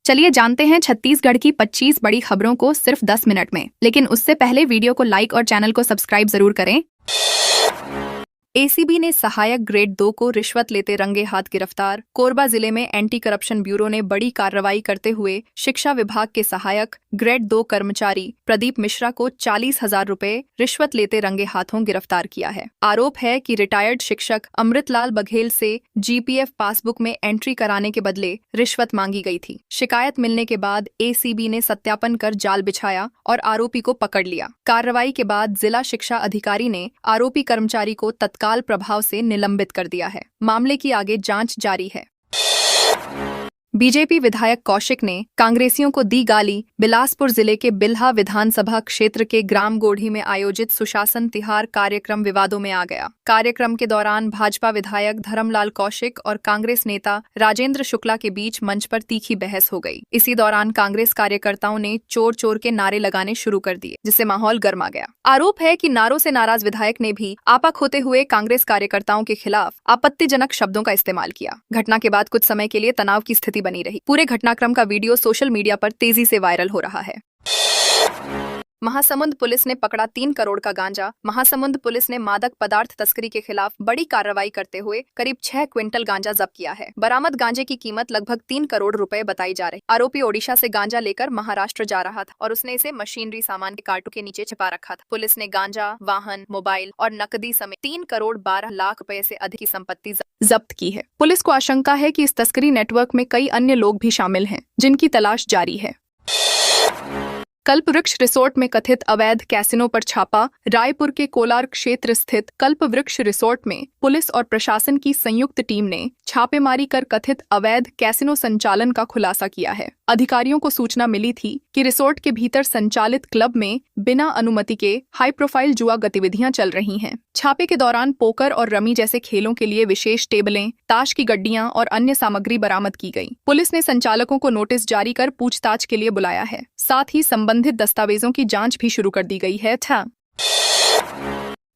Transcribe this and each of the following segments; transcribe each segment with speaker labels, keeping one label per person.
Speaker 1: चलिए जानते हैं छत्तीसगढ़ की 25 बड़ी खबरों को सिर्फ 10 मिनट में। लेकिन उससे पहले वीडियो को लाइक और चैनल को सब्सक्राइब जरूर करें। एसीबी ने सहायक ग्रेड 2 को रिश्वत लेते रंगे हाथ गिरफ्तार। कोरबा जिले में एंटी करप्शन ब्यूरो ने बड़ी कार्रवाई करते हुए शिक्षा विभाग के सहायक ग्रेड 2 कर्मचारी प्रदीप मिश्रा को 40,000 रुपए रिश्वत लेते रंगे हाथों गिरफ्तार किया है। आरोप है कि रिटायर्ड शिक्षक अमृतलाल बघेल से जीपीएफ पासबुक में एंट्री कराने के बदले रिश्वत मांगी गई थी। शिकायत मिलने के बाद एसीबी ने सत्यापन कर जाल बिछाया और आरोपी को पकड़ लिया। कार्रवाई के बाद जिला शिक्षा अधिकारी ने आरोपी कर्मचारी को तत्काल प्रभाव से निलंबित कर दिया है। मामले की आगे जांच जारी है। बीजेपी विधायक कौशिक ने कांग्रेसियों को दी गाली। बिलासपुर जिले के बिल्हा विधानसभा क्षेत्र के ग्राम गोढ़ी में आयोजित सुशासन तिहार कार्यक्रम विवादों में आ गया। कार्यक्रम के दौरान भाजपा विधायक धर्मलाल कौशिक और कांग्रेस नेता राजेंद्र शुक्ला के बीच मंच पर तीखी बहस हो गई। इसी दौरान कांग्रेस कार्यकर्ताओं ने चोर चोर के नारे लगाने शुरू कर दिए, जिससे माहौल गर्मा गया। आरोप है कि नारों से नाराज विधायक ने भी आपा खोते हुए कांग्रेस कार्यकर्ताओं के खिलाफ आपत्तिजनक शब्दों का इस्तेमाल किया। घटना के बाद कुछ समय के लिए तनाव की स्थिति बनी रही। पूरे घटनाक्रम का वीडियो सोशल मीडिया पर तेजी से वायरल हो रहा है। महासमुंद पुलिस ने पकड़ा 3 करोड़ का गांजा। महासमुंद पुलिस ने मादक पदार्थ तस्करी के खिलाफ बड़ी कार्रवाई करते हुए करीब 6 क्विंटल गांजा जब्त किया है। बरामद गांजे की कीमत लगभग 3 करोड़ रुपए बताई जा रही। आरोपी ओडिशा से गांजा लेकर महाराष्ट्र जा रहा था और उसने इसे मशीनरी सामान के कार्टू के नीचे छिपा रखा था। पुलिस ने गांजा, वाहन, मोबाइल और नकदी समेत 3 करोड़ 12 लाख रुपए से अधिक की संपत्ति जब्त की है। पुलिस को आशंका है कि इस तस्करी नेटवर्क में कई अन्य लोग भी शामिल हैं, जिनकी तलाश जारी है। कल्पवृक्ष रिसोर्ट में कथित अवैध कैसीनो पर छापा। रायपुर के कोलार क्षेत्र स्थित कल्पवृक्ष रिसोर्ट में पुलिस और प्रशासन की संयुक्त टीम ने छापेमारी कर कथित अवैध कैसीनो संचालन का खुलासा किया है। अधिकारियों को सूचना मिली थी कि रिसोर्ट के भीतर संचालित क्लब में बिना अनुमति के हाई प्रोफाइल जुआ गतिविधियां चल रही हैं। छापे के दौरान पोकर और रमी जैसे खेलों के लिए विशेष टेबलें, ताश की गड्डियां और अन्य सामग्री बरामद की गई। पुलिस ने संचालकों को नोटिस जारी कर पूछताछ के लिए बुलाया है। साथ ही संबंधित दस्तावेजों की जांच भी शुरू कर दी गई है।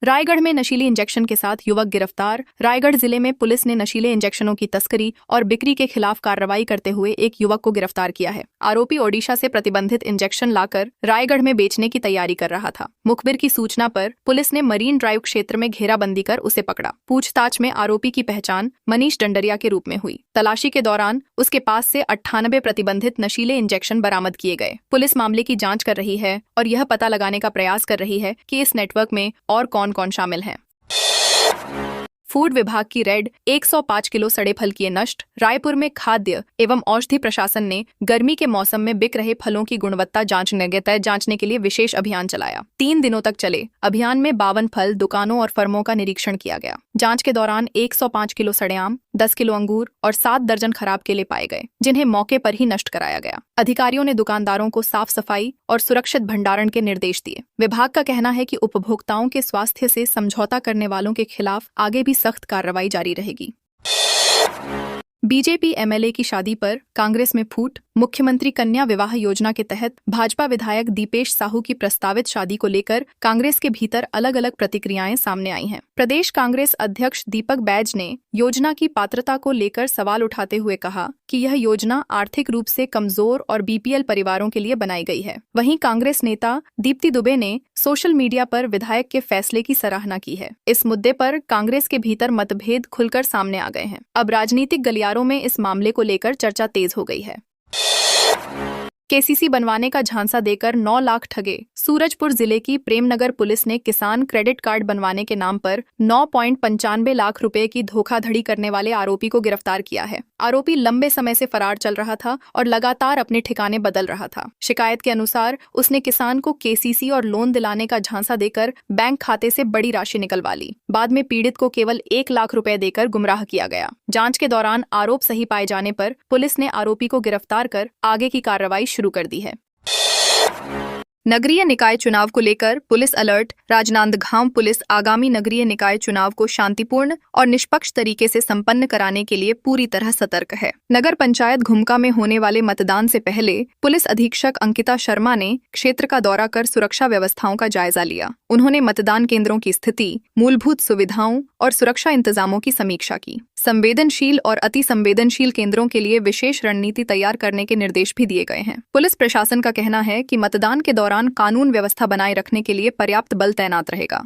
Speaker 1: रायगढ़ में नशीली इंजेक्शन के साथ युवक गिरफ्तार। रायगढ़ जिले में पुलिस ने नशीले इंजेक्शनों की तस्करी और बिक्री के खिलाफ कार्रवाई करते हुए एक युवक को गिरफ्तार किया है। आरोपी ओडिशा से प्रतिबंधित इंजेक्शन लाकर रायगढ़ में बेचने की तैयारी कर रहा था। मुखबिर की सूचना पर पुलिस ने मरीन ड्राइव क्षेत्र में घेराबंदी कर उसे पकड़ा। पूछताछ में आरोपी की पहचान मनीष डंडरिया के रूप में हुई। तलाशी के दौरान उसके पास से 98 प्रतिबंधित नशीले इंजेक्शन बरामद किए गए। पुलिस मामले की जाँच कर रही है और यह पता लगाने का प्रयास कर रही है कि इस नेटवर्क में और कौन शामिल हैं। फूड विभाग की रेड, 105 किलो सड़े फल किए नष्ट। रायपुर में खाद्य एवं औषधि प्रशासन ने गर्मी के मौसम में बिक रहे फलों की गुणवत्ता जांचने के लिए विशेष अभियान चलाया। 3 दिनों तक चले अभियान में 52 फल, दुकानों और फर्मों का निरीक्षण किया गया। जांच के दौरान 105 किलो सड़े आम, 10 किलो अंगूर और 7 दर्जन खराब केले पाए गए, जिन्हें मौके पर ही नष्ट कराया गया। अधिकारियों ने दुकानदारों को साफ सफाई और सुरक्षित भंडारण के निर्देश दिए। विभाग का कहना है कि उपभोक्ताओं के स्वास्थ्य से समझौता करने वालों के खिलाफ आगे भी सख्त कार्रवाई जारी रहेगी। बीजेपी एमएलए की शादी पर कांग्रेस में फूट। मुख्यमंत्री कन्या विवाह योजना के तहत भाजपा विधायक दीपेश साहू की प्रस्तावित शादी को लेकर कांग्रेस के भीतर अलग अलग प्रतिक्रियाएं सामने आई हैं। प्रदेश कांग्रेस अध्यक्ष दीपक बैज ने योजना की पात्रता को लेकर सवाल उठाते हुए कहा कि यह योजना आर्थिक रूप से कमजोर और बीपीएल परिवारों के लिए बनाई गई है। वहीं कांग्रेस नेता दीप्ति दुबे ने सोशल मीडिया पर विधायक के फैसले की सराहना की है। इस मुद्दे पर कांग्रेस के भीतर मतभेद खुलकर सामने आ गए हैं। अब राजनीतिक गलियारों में इस मामले को लेकर चर्चा तेज हो गई है। केसीसी बनवाने का झांसा देकर 9 लाख ठगे। सूरजपुर जिले की प्रेमनगर पुलिस ने किसान क्रेडिट कार्ड बनवाने के नाम पर 9.95 लाख रुपए की धोखाधड़ी करने वाले आरोपी को गिरफ्तार किया है। आरोपी लंबे समय से फरार चल रहा था और लगातार अपने ठिकाने बदल रहा था। शिकायत के अनुसार उसने किसान को केसीसी और लोन दिलाने का झांसा देकर बैंक खाते से बड़ी राशि निकलवा ली। बाद में पीड़ित को केवल 1 लाख रुपए देकर गुमराह किया गया। जांच के दौरान आरोप सही पाए जाने पर पुलिस ने आरोपी को गिरफ्तार कर आगे की कार्रवाई शुरू कर दी है। नगरीय निकाय चुनाव को लेकर पुलिस अलर्ट। राजनांदगांव पुलिस आगामी नगरीय निकाय चुनाव को शांतिपूर्ण और निष्पक्ष तरीके से संपन्न कराने के लिए पूरी तरह सतर्क है। नगर पंचायत घुमका में होने वाले मतदान से पहले पुलिस अधीक्षक अंकिता शर्मा ने क्षेत्र का दौरा कर सुरक्षा व्यवस्थाओं का जायजा लिया। उन्होंने मतदान केंद्रों की स्थिति, मूलभूत सुविधाओं और सुरक्षा इंतजामों की समीक्षा की। संवेदनशील और अति संवेदनशील केंद्रों के लिए विशेष रणनीति तैयार करने के निर्देश भी दिए गए हैं। पुलिस प्रशासन का कहना है कि मतदान के दौरान कानून व्यवस्था बनाए रखने के लिए पर्याप्त बल तैनात रहेगा।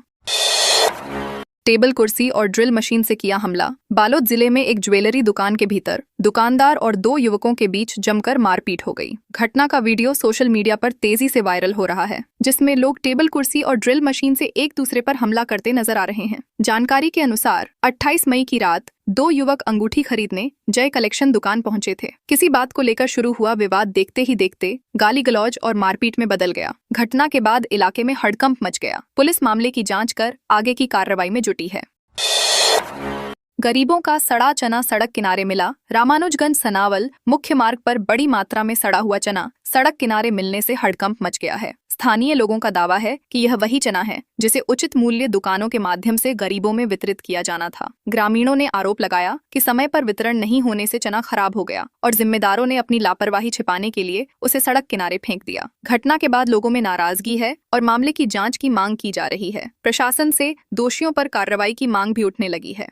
Speaker 1: टेबल कुर्सी और ड्रिल मशीन से किया हमला। बालोद जिले में एक ज्वेलरी दुकान के भीतर दुकानदार और दो युवकों के बीच जमकर मारपीट हो गई। घटना का वीडियो सोशल मीडिया पर तेजी से वायरल हो रहा है, जिसमें लोग टेबल कुर्सी और ड्रिल मशीन से एक दूसरे पर हमला करते नजर आ रहे हैं। जानकारी के अनुसार 28 मई की रात दो युवक अंगूठी खरीदने जय कलेक्शन दुकान पहुंचे थे। किसी बात को लेकर शुरू हुआ विवाद देखते ही देखते गाली गलौज और मारपीट में बदल गया। घटना के बाद इलाके में हड़कंप मच गया। पुलिस मामले की जांच कर आगे की कार्रवाई में जुटी है। गरीबों का सड़ा चना सड़क किनारे मिला। रामानुजगंज सनावल मुख्य मार्ग पर बड़ी मात्रा में सड़ा हुआ चना सड़क किनारे मिलने से हड़कंप मच गया है। स्थानीय लोगों का दावा है कि यह वही चना है जिसे उचित मूल्य दुकानों के माध्यम से गरीबों में वितरित किया जाना था। ग्रामीणों ने आरोप लगाया कि समय पर वितरण नहीं होने से चना खराब हो गया और जिम्मेदारों ने अपनी लापरवाही छिपाने के लिए उसे सड़क किनारे फेंक दिया। घटना के बाद लोगों में नाराजगी है और मामले की जांच की मांग की जा रही है। प्रशासन से दोषियों पर कार्रवाई की मांग भी उठने लगी है।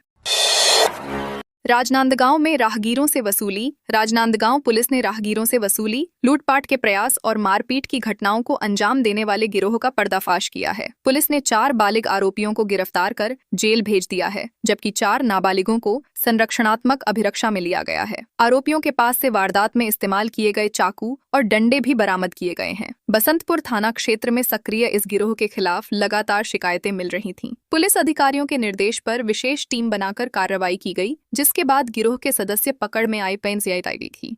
Speaker 1: राजनांदगांव में राहगीरों से वसूली। राजनांदगांव पुलिस ने राहगीरों से वसूली, लूटपाट के प्रयास और मारपीट की घटनाओं को अंजाम देने वाले गिरोह का पर्दाफाश किया है। पुलिस ने 4 बालिग आरोपियों को गिरफ्तार कर जेल भेज दिया है, जबकि 4 नाबालिगों को संरक्षणात्मक अभिरक्षा में लिया गया है। आरोपियों के पास से वारदात में इस्तेमाल किए गए चाकू और डंडे भी बरामद किए गए हैं। बसंतपुर थाना क्षेत्र में सक्रिय इस गिरोह के खिलाफ लगातार शिकायतें मिल रही थीं। पुलिस अधिकारियों के निर्देश पर विशेष टीम बनाकर कार्रवाई की गई, जिसके बाद गिरोह के सदस्य पकड़ में आई गई थी।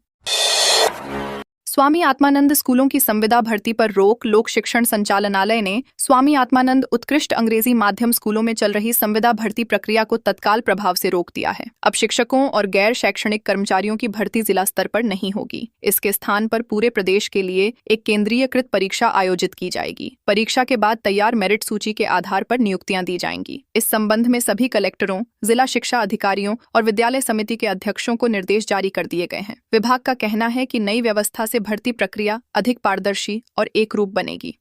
Speaker 1: स्वामी आत्मानंद स्कूलों की संविदा भर्ती पर रोक। लोक शिक्षण संचालनालय ने स्वामी आत्मानंद उत्कृष्ट अंग्रेजी माध्यम स्कूलों में चल रही संविदा भर्ती प्रक्रिया को तत्काल प्रभाव से रोक दिया है। अब शिक्षकों और गैर शैक्षणिक कर्मचारियों की भर्ती जिला स्तर पर नहीं होगी। इसके स्थान पर पूरे प्रदेश के लिए एक केंद्रीयकृत परीक्षा आयोजित की जाएगी। परीक्षा के बाद तैयार मेरिट सूची के आधार पर नियुक्तियां दी जाएंगी। इस संबंध में सभी कलेक्टरों, जिला शिक्षा अधिकारियों और विद्यालय समिति के अध्यक्षों को निर्देश जारी कर दिए गए हैं। विभाग का कहना है कि नई व्यवस्था से भर्ती प्रक्रिया अधिक पारदर्शी और एकरूप बनेगी।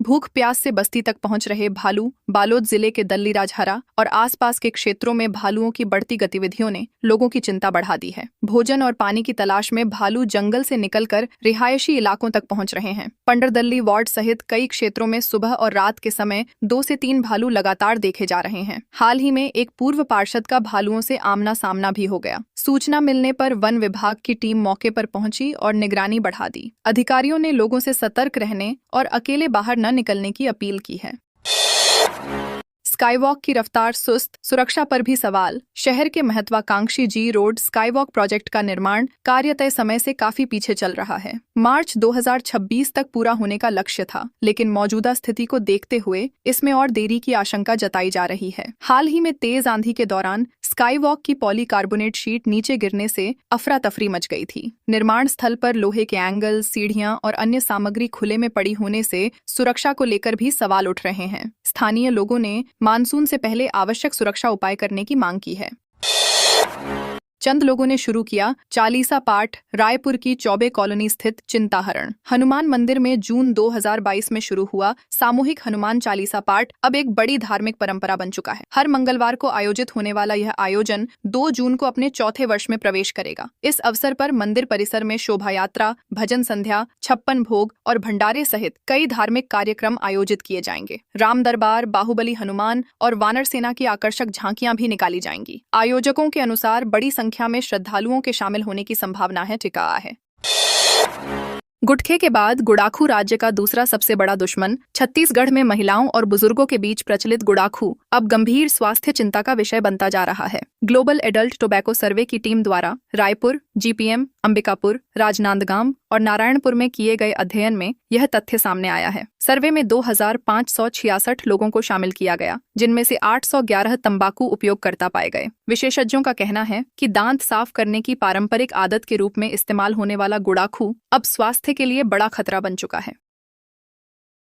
Speaker 1: भूख प्यास से बस्ती तक पहुंच रहे भालू। बालोद जिले के दल्ली राजहरा और आसपास के क्षेत्रों में भालुओं की बढ़ती गतिविधियों ने लोगों की चिंता बढ़ा दी है। भोजन और पानी की तलाश में भालू जंगल से निकलकर रिहायशी इलाकों तक पहुंच रहे हैं। पंडरदल्ली वार्ड सहित कई क्षेत्रों में सुबह और रात के समय 2 से 3 भालू लगातार देखे जा रहे हैं। हाल ही में एक पूर्व पार्षद का भालुओं से आमना सामना भी हो गया। सूचना मिलने पर वन विभाग की टीम मौके पर पहुंची और निगरानी बढ़ा दी। अधिकारियों ने लोगों से सतर्क रहने और अकेले बाहर न निकलने की अपील की है। स्काईवॉक की रफ्तार सुस्त, सुरक्षा पर भी सवाल। शहर के महत्वाकांक्षी जी रोड स्काईवॉक प्रोजेक्ट का निर्माण कार्य तय समय से काफी पीछे चल रहा है। मार्च 2026 तक पूरा होने का लक्ष्य था, लेकिन मौजूदा स्थिति को देखते हुए इसमें और देरी की आशंका जताई जा रही है। हाल ही में तेज आंधी के दौरान स्काईवॉक की पॉलीकार्बोनेट शीट नीचे गिरने से अफरा तफरी मच गई थी। निर्माण स्थल पर लोहे के एंगल, सीढ़ियां और अन्य सामग्री खुले में पड़ी होने से सुरक्षा को लेकर भी सवाल उठ रहे हैं। स्थानीय लोगों ने मानसून से पहले आवश्यक सुरक्षा उपाय करने की मांग की है। चंद लोगों ने शुरू किया चालीसा पाठ। रायपुर की चौबे कॉलोनी स्थित चिंताहरण हनुमान मंदिर में जून 2022 में शुरू हुआ सामूहिक हनुमान चालीसा पाठ अब एक बड़ी धार्मिक परंपरा बन चुका है। हर मंगलवार को आयोजित होने वाला यह आयोजन 2 जून को अपने 4थे वर्ष में प्रवेश करेगा। इस अवसर पर मंदिर परिसर में शोभा यात्रा, भजन संध्या, 56 भोग और भंडारे सहित कई धार्मिक कार्यक्रम आयोजित किए जाएंगे। राम दरबार, बाहुबली हनुमान और वानर सेना की आकर्षक झांकियां भी निकाली जाएंगी। आयोजकों के अनुसार बड़ी संख्या में श्रद्धालुओं के शामिल होने की संभावना है टिका है। गुटखे के बाद गुड़ाखू राज्य का दूसरा सबसे बड़ा दुश्मन। छत्तीसगढ़ में महिलाओं और बुजुर्गों के बीच प्रचलित गुड़ाखू अब गंभीर स्वास्थ्य चिंता का विषय बनता जा रहा है। ग्लोबल एडल्ट टोबैको सर्वे की टीम द्वारा रायपुर, जीपीएम, अंबिकापुर, राजनांदगांव और नारायणपुर में किए गए अध्ययन में यह तथ्य सामने आया है। सर्वे में 2566 लोगों को शामिल किया गया, जिनमें से 811 तंबाकू उपयोगकर्ता पाए गए। विशेषज्ञों का कहना है कि दांत साफ करने की पारंपरिक आदत के रूप में इस्तेमाल होने वाला गुड़ाखू अब स्वास्थ्य के लिए बड़ा खतरा बन चुका है।